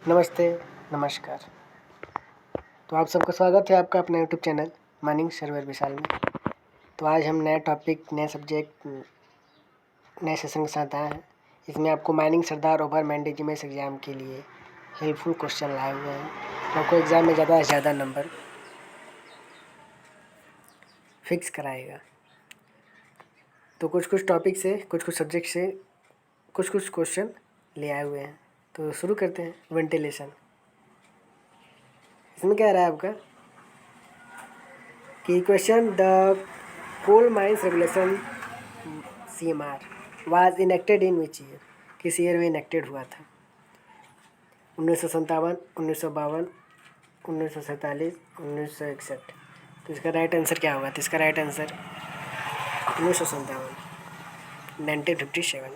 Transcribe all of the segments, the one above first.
नमस्ते, नमस्कार। तो आप सबका स्वागत है आपका अपने यूट्यूब चैनल माइनिंग सर्वर विशाल में। तो आज हम नए टॉपिक, नए सब्जेक्ट, नए सेशन के साथ आए हैं। इसमें आपको माइनिंग सरदार ओवर मैंडेजिमेंट एग्ज़ाम के लिए हेल्पफुल क्वेश्चन लाए हुए हैं। आपको एग्ज़ाम में ज़्यादा से ज़्यादा नंबर फिक्स कराएगा। तो कुछ टॉपिक से, कुछ सब्जेक्ट से कुछ क्वेश्चन ले आए हुए हैं। तो शुरू करते हैं। वेंटिलेशन, इसमें क्या रहा है आपका कि question the coal mines regulation CMR was enacted in which year, किस ईयर में इनेक्टेड हुआ था? 1957, 1952, 1947, 1961। तो इसका राइट आंसर क्या होगा? तो इसका राइट आंसर 1957, 1957।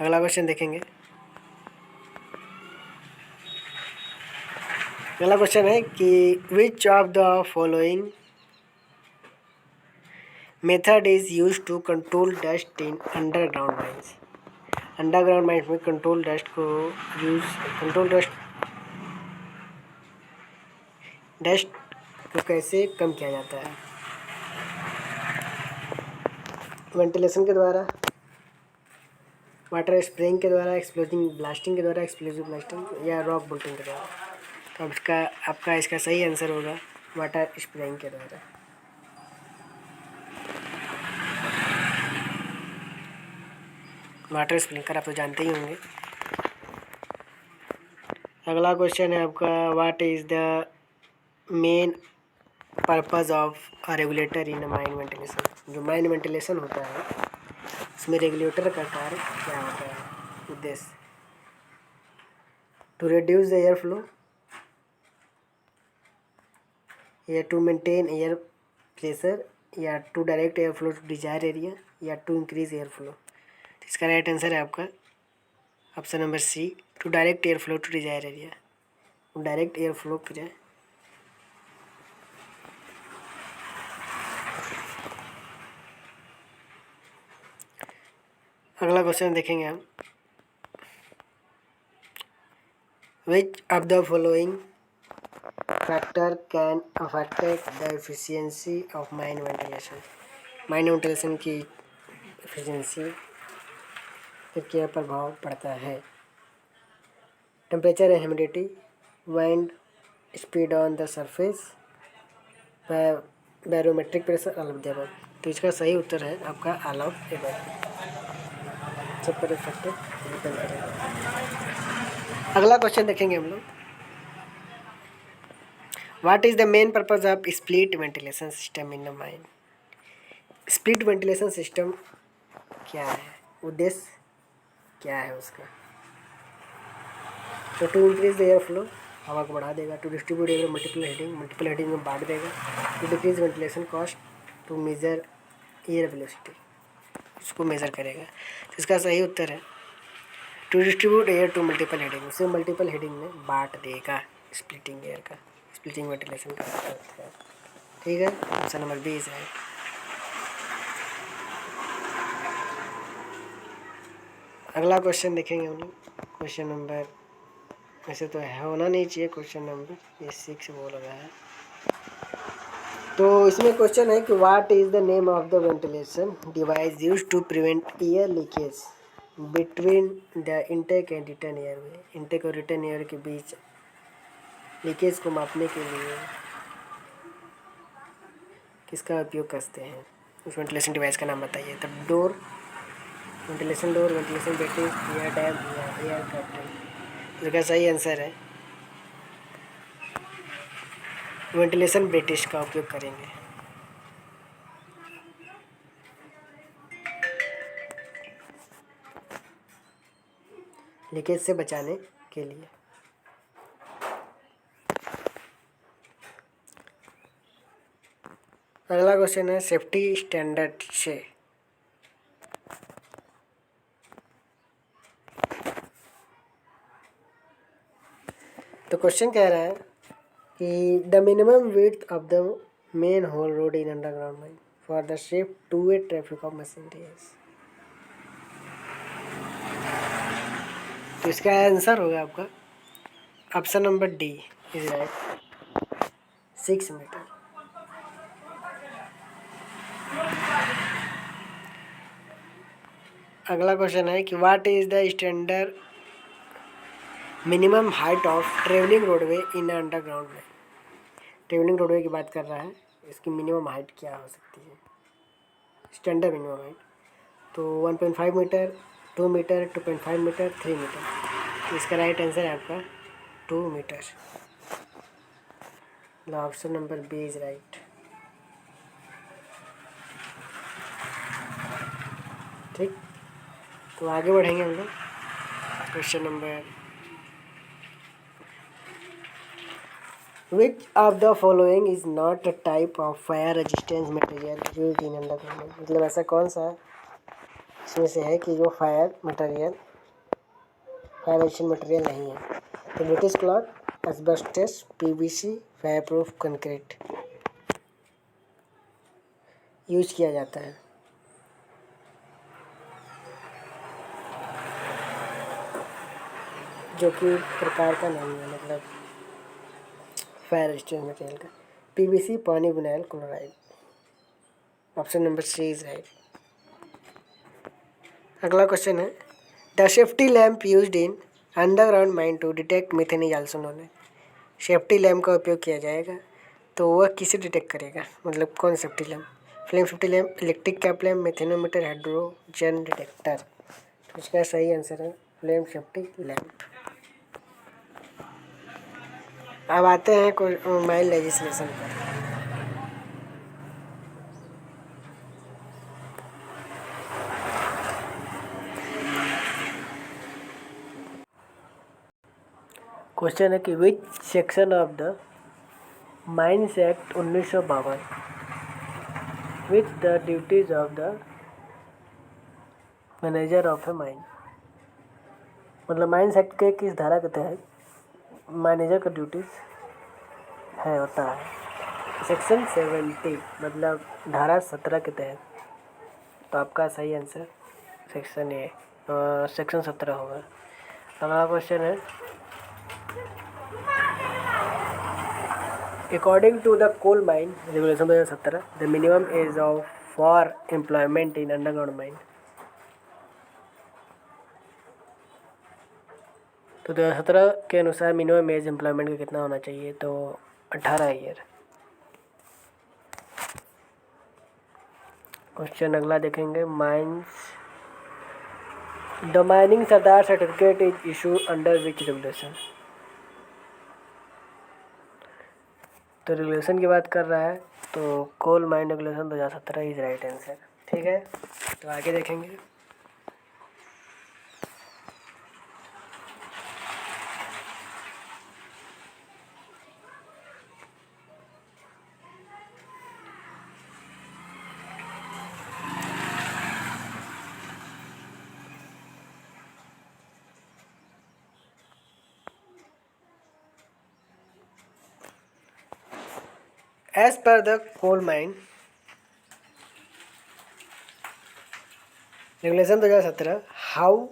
अगला क्वेश्चन देखेंगे। अगला क्वेश्चन है कि which of the following method is use to control dust in underground mines. Underground mines में कंट्रोल डस्ट को कैसे कम किया जाता है? वेंटिलेशन के द्वारा, वाटर स्प्रेइंग के द्वारा, एक्सप्लोजिंग ब्लास्टिंग के द्वारा, एक्सप्लोजिव ब्लास्टिंग, या रॉक बोल्टिंग के द्वारा। तो आपका इसका सही आंसर होगा वाटर स्प्रेइंग के द्वारा। वाटर स्प्रिंकलर आप तो जानते ही होंगे। अगला क्वेश्चन है आपका what is the main purpose of a regulator in mine ventilation. जो माइन वेंटिलेशन होता है उसमें रेगुलेटर का कार्य क्या होता है, उद्देश्य? To reduce the air flow, या टू मेंटेन एयर प्रेशर, या to direct air flow to desire area, या टू इंक्रीज एयर फ्लो। इसका राइट आंसर है आपका option number C, to direct air flow to desire area. Direct air flow करें। अगला question देखेंगे हम। Which of the following factor can affect the efficiency of mine ventilation. Mine ventilation की efficiency पर क्या प्रभाव पड़ता है? Temperature, humidity, wind speed on the surface, barometric pressure, all of the above. तो इसका सही उत्तर है आपका ऑल ऑफ द अबव। सब पर फैक्टर डिपेंड करेगा। अगला क्वेश्चन देखेंगे हम लोग। What is the main purpose of split ventilation system in the mine. Split ventilation system क्या है, उद्देश्य क्या है उसका? तो to increase the air flow, हवा को बढ़ा देगा। To distribute air multiple heading में बांट देगा। To decrease ventilation cost, to measure air velocity, उसको मेजर करेगा। तो इसका सही उत्तर है to distribute air to multiple heading, उसे मल्टीपल हेडिंग में बांट देगा। स्प्लिटिंग एयर का, स्प्लिटिंग वेंटिलेशन का अर्थ है। ठीक है, ऑप्शन नंबर 20 है। अगला क्वेश्चन देखेंगे हम लोग। क्वेश्चन नंबर, वैसे तो होना नहीं चाहिए क्वेश्चन नंबर, ये 6 बोल रहा है। तो इसमें क्वेश्चन है कि what is the name of the ventilation device used to prevent air leakage between the intake and return air में। इंटेक और रिटर्न एयर के बीच लीकेज को मापने के लिए किसका उपयोग करते हैं? उस वेंटिलेशन डिवाइस का नाम बताइए। तो door, ventilation door, ventilation British, air dam, या एयर कर्टन। इसका सही आंसर है वेंटिलेशन ब्रिटिश का उपयोग करेंगे लीकेज से बचाने के लिए। अगला क्वेश्चन है सेफ्टी स्टैंडर्ड से। तो क्वेश्चन कह रहा है कि the minimum width of the main haul road in underground mine for the safe two way traffic of machineries. तो इसका आंसर होगा आपका option number D is right, 6 meter. अगला क्वेश्चन है कि what is the standard minimum height of travelling roadway in underground में। Travelling roadway की बात कर रहा है, इसकी मिनिमम हाइट क्या हो सकती है, स्टैंडर्ड मिनिमम हाइट। तो 1.5 मीटर, 2 मीटर, 2.5 मीटर, 3 मीटर। तो इसका राइट आंसर है आपका 2 meter. Option number B is right. ठीक, तो आगे बढ़ेंगे हम लोग। Question number, which of the following is not a type of fire resistance material used in underground. मतलब ऐसा कौन सा इसमें से है कि जो फायर रेजिस्टेंस मटेरियल नहीं है। तो British cloth, asbestos, PVC, fire proof concrete use किया जाता है। जो कि प्रकार का नहीं है, मतलब फायर रेजिस्टेंस मटेरियल का। पीवीसी, पानी vinyl chloride. Option number C is right. अगला क्वेश्चन है, the safety lamp used in underground mine to detect methane is also known है। सेफ्टी लैम्प का उपयोग किया जाएगा तो वह किसे डिटेक्ट करेगा, मतलब कौन safety lamp. Flame safety lamp, electric cap lamp, methanometer, hydrogen detector. तो इसका सही आंसर है फ्लेम सेफ्टी लैम्प। अब आते हैं माइल लेजिस्लेशन पर। क्वेश्चन है कि which section of the mines act 1952 with the duties of the manager of A mine. मतलब माइंस एक्ट के किस धारा के तहत मैनेजर का ड्यूटीज है होता है। सेक्शन 70, मतलब धारा 17 के तहत। तो आपका सही आंसर सेक्शन ए, सेक्शन 17 होगा। अगला क्वेश्चन है, according to the coal mine regulation 2017 the minimum age of for employment in underground mine. तो 2017 के अनुसार मिनिमम एज एम्प्लॉयमेंट का कितना होना चाहिए, तो 18 ईयर। क्वेश्चन अगला देखेंगे, mines the mining sardar certificate is issue under which regulation. तो रेगुलेशन की बात कर रहा है, तो coal mine regulation 2017 is right answer. ठीक है, तो आगे देखेंगे। As per the coal mine regulation 2017, how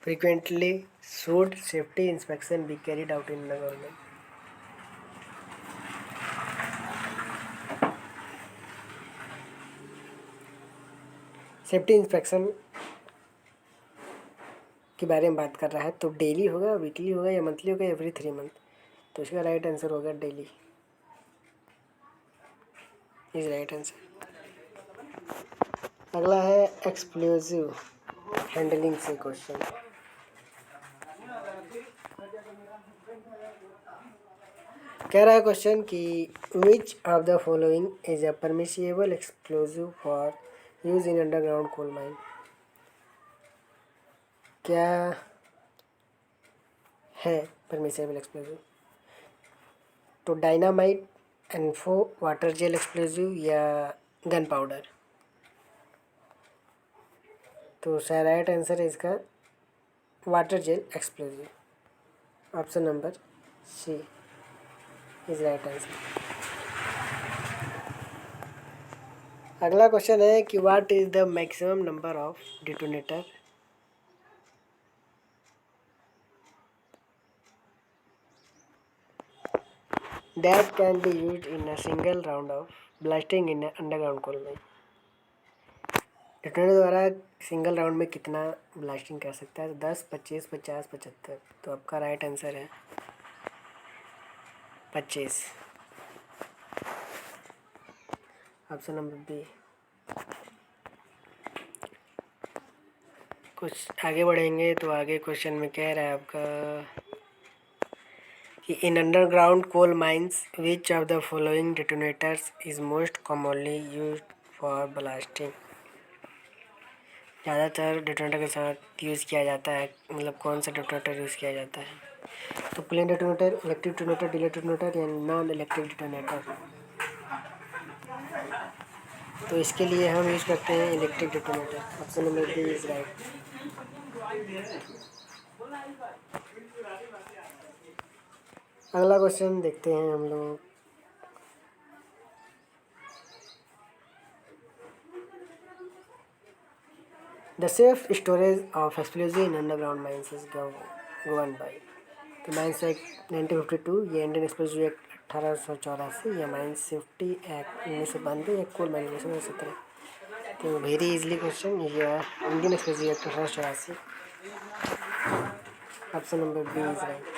frequently should safety inspection be carried out in the government? Safety inspection के बारे में बात कर रहा है, तो डेली होगा, वीकली होगा, या मंथली होगा, एवरी 3 मंथ। तो इसका राइट आंसर होगा डेली इज राइट आंसर। अगला है एक्सप्लोजिव हैंडलिंग से क्वेश्चन। कह रहा है क्वेश्चन कि which of the following is a permissible explosive for use in underground coal mine. क्या है परमिसिबल एक्सप्लोजिव, तो dynamite, ANFO, water gel explosive या गन पाउडर। तो राइट आंसर है इसका water gel explosive. Option number C is right answer. अगला question है कि what is the maximum number of detonator that can be used in a single round of blasting in an underground coal mine. Detonator द्वारा single round में कितना blasting कर सकता है? 10, 25, 50, 75। तो आपका राइट आंसर है 25। Option number B. कुछ आगे बढ़ेंगे तो आगे क्वेश्चन में कह रहा है आपका कि in underground coal mines which of the following detonators is most commonly used for blasting. ज़्यादातर डेटोनेटर के साथ यूज़ किया जाता है, मतलब कौन सा डेटोनेटर यूज़ किया जाता है? तो plain detonator, electric detonator, delay detonator या नॉन इलेक्ट्रिक डेटोनेटर। तो इसके लिए हम यूज़ करते हैं electric detonator. Option number B is right. अगला क्वेश्चन देखते हैं हम लोग। The safe storage of explosive in underground mines is govern by. तो माइंस एक्ट 1952, ये इंडियन एक्सप्लोजिव एक्ट 1884, या माइंस सेफ्टी एक्ट 1992, या कोल माइन 1917। तो वेरी इजली क्वेश्चन, ये Indian explosive act 1884। Option number B is right.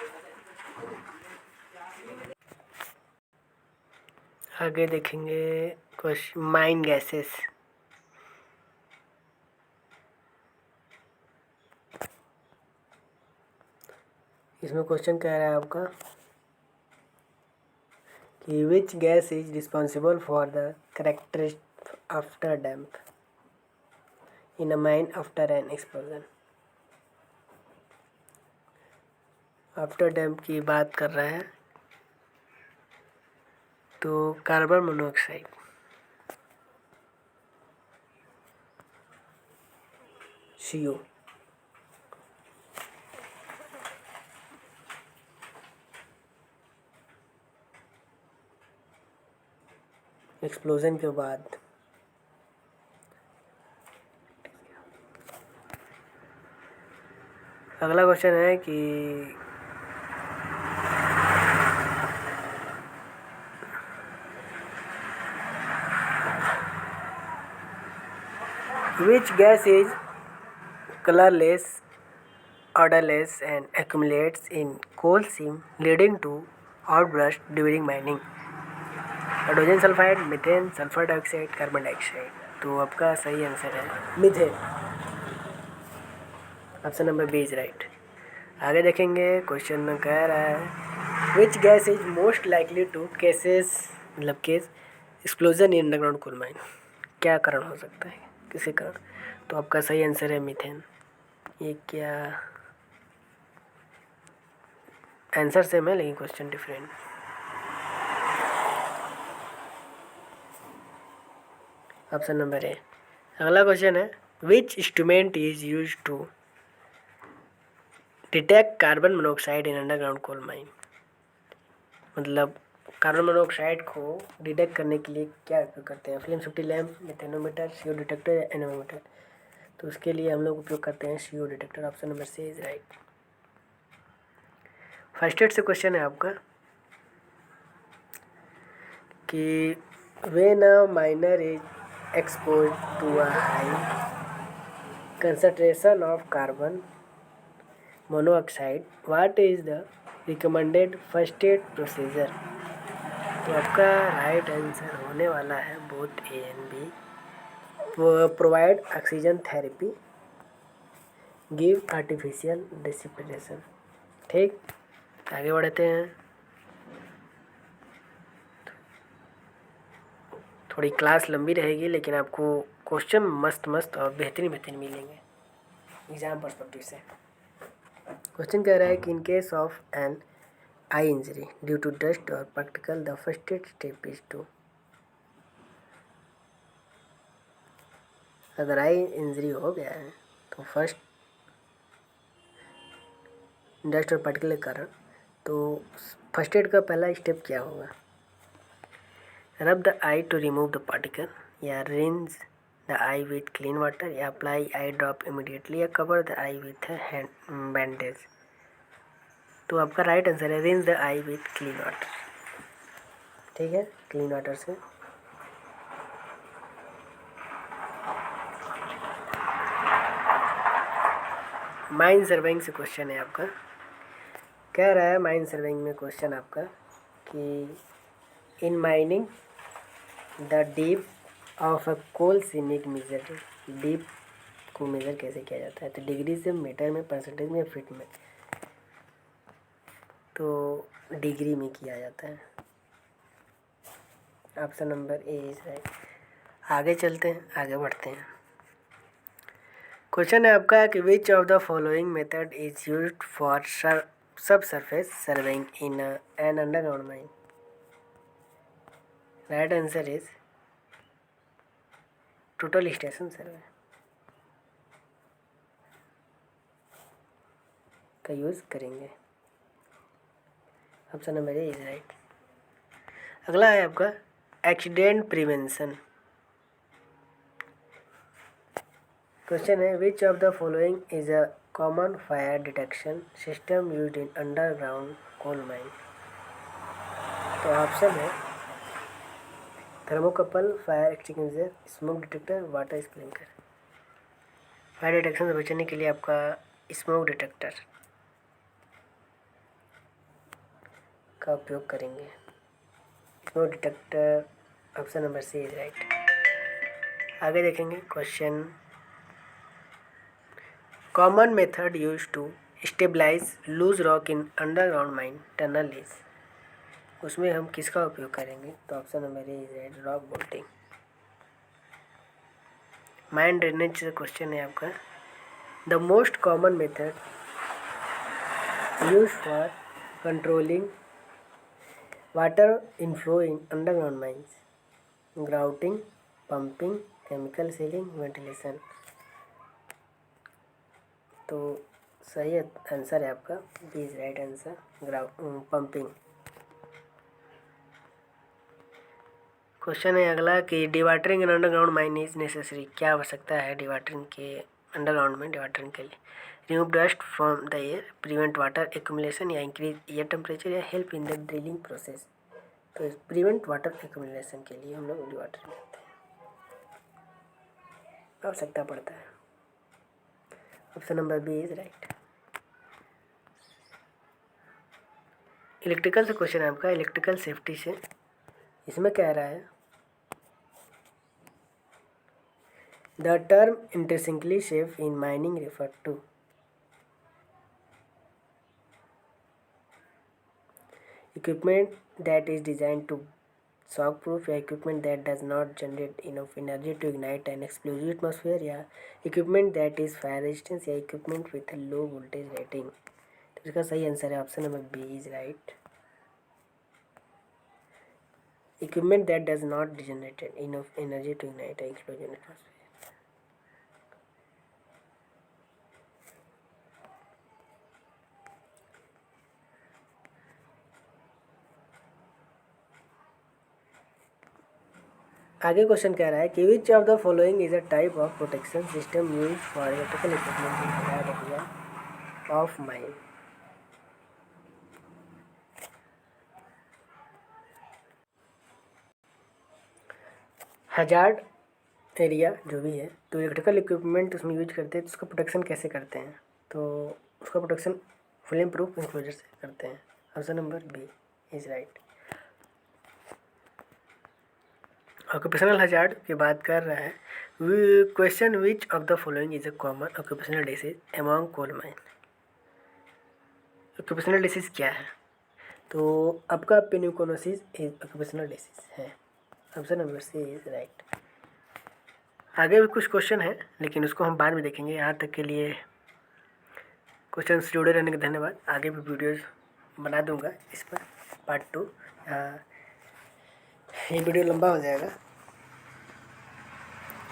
आगे देखेंगे question mine gases. इसमें question कह रहा है आपका कि which gas is responsible for the characteristic after damp in a mine after an explosion. After damp की बात कर रहा है, तो कार्बन मोनोऑक्साइड। CO। एक्सप्लोजन के बाद अगला क्वेश्चन है कि which gas is colorless, odorless and accumulates in coal seam leading to outburst during mining? Hydrogen sulphide, methane, sulphur dioxide, carbon dioxide. तो आपका सही आंसर है methane. Option number B is right. आगे देखेंगे क्वेश्चन में कह रहा है which gas is most likely to cases, मतलब case explosion in underground coal mine. क्या कारण हो सकता है, किसी कारण? तो आपका सही आंसर है मीथेन। ये क्या आंसर सेम है लेकिन question different. Option number A. अगला क्वेश्चन है which instrument is use to detect carbon monoxide in underground coal mine. मतलब कार्बन मोनोऑक्साइड को डिटेक्ट करने के लिए क्या उपयोग करते हैं? Flame safety lamp, methanometer, CO detector या एनेमोमीटर। तो उसके लिए हम लोग उपयोग करते हैं CO detector. Option number C is right. First aid से क्वेश्चन है आपका कि when a miner is exposed to a high concentration of carbon monoxide, what is the recommended first aid procedure? तो आपका राइट आंसर होने वाला है both A and B. Provide oxygen therapy, give artificial respiration. ठीक, आगे बढ़ते हैं। थोड़ी क्लास लंबी रहेगी लेकिन आपको क्वेश्चन मस्त मस्त और बेहतरीन बेहतरीन मिलेंगे एग्जाम पर्सपेक्टिव से। क्वेश्चन कह रहा है कि in case of an eye injury due to dust और particle the first aid step is to. अगर आई इंजरी हो गया है तो फर्स्ट डस्ट और पार्टिकल के कारण तो फर्स्ट एड का पहला स्टेप क्या होगा? Rub the eye to remove the particle, या rinse the eye with clean water, या अप्लाई आई ड्रॉप इमीडिएटली, या cover the eye with hand bandage. तो आपका राइट आंसर है rinse the eye with clean water. ठीक है, clean water से। Mine surveying से क्वेश्चन है आपका, कह रहा है माइन सर्वेइंग में क्वेश्चन आपका कि in mining the deep of a coal scenic measure, deep को मेज़र कैसे किया जाता है, तो डिग्री से, मीटर में, परसेंटेज में, फीट में, तो डिग्री में किया जाता है। Option number A is right. आगे चलते हैं, आगे बढ़ते हैं। क्वेश्चन है आपका कि which of the following method is used for sub surface surveying in an underground mine. Right answer is total station survey का यूज़ करेंगे। Option number A is right. अगला है आपका एक्सीडेंट प्रिवेंशन। क्वेश्चन है which of the following is a common fire detection system used in underground coal mine. तो option है thermocouple, fire extinguisher, smoke detector, water sprinkler. Fire detection से बचने के लिए आपका स्मोक डिटेक्टर का उपयोग करेंगे। Smoke detector, option number C is right. आगे देखेंगे question, common method use to stabilize loose rock in underground mine tunnel is. उसमें हम किसका उपयोग करेंगे, तो option number A is right, rock bolting. Mine drainage से क्वेश्चन है आपका, the most common method use for controlling water inflow in underground mines, grouting, pumping, chemical sealing, ventilation. तो सही आंसर है आपका B is right answer, pumping. Question है अगला कि dewatering in underground mine is necessary. क्या आवश्यकता है डिवाटरिंग के, अंडरग्राउंड में डिवाटरिंग के लिए। Remove dust from the air, prevent water accumulation, या इंक्रीज एयर टेम्परेचर, या help in the drilling process. तो प्रिवेंट वाटर एक्यूमुलेशन के लिए हम लोग डिवाटरिंग करते हैं, आवश्यकता पड़ता है। Option number B is right. Electrical से क्वेश्चन है आपका, इलेक्ट्रिकल सेफ्टी से। इसमें कह रहा है the term intrinsically safe in mining refer to. Equipment that is designed to shock proof, या equipment that does not generate enough energy to ignite an explosive atmosphere, या equipment that is fire resistance, या equipment with low voltage rating. तो इसका सही answer है option number B is right, equipment that does not generate enough energy to ignite an explosion atmosphere। आगे question कह रहा है कि which of the following is a type of protection system use for electrical equipment in hazard area of mine. Hazard area जो भी है, तो electrical equipment उसमें यूज करते हैं, तो उसका प्रोटेक्शन कैसे करते हैं, तो उसका प्रोटेक्शन फ्लेम प्रूफ इंक्लोजर से करते हैं। Option number B is right. Occupational hazard की बात कर रहा है, question which of the following is a common occupational disease among coal mine. Occupational disease क्या है, तो आपका पेनिकोनोसिस इज ऑक्यूपेशनल डिसीज है। Option number C is right. आगे भी कुछ क्वेश्चन है लेकिन उसको हम बाद में देखेंगे। यहाँ तक के लिए क्वेश्चन से जुड़े रहने के धन्यवाद। आगे भी वीडियोज़ बना दूंगा इस पर पार्ट 2। ये वीडियो लंबा हो जाएगा।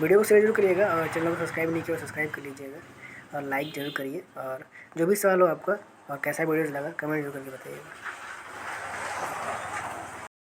वीडियो को शेयर जरूर करिएगा और चैनल को सब्सक्राइब नहीं किया तो सब्सक्राइब कर लीजिएगा और लाइक ज़रूर करिए। और जो भी सवाल हो आपका और कैसा वीडियोज़ लगा कमेंट जरूर करके बताइएगा।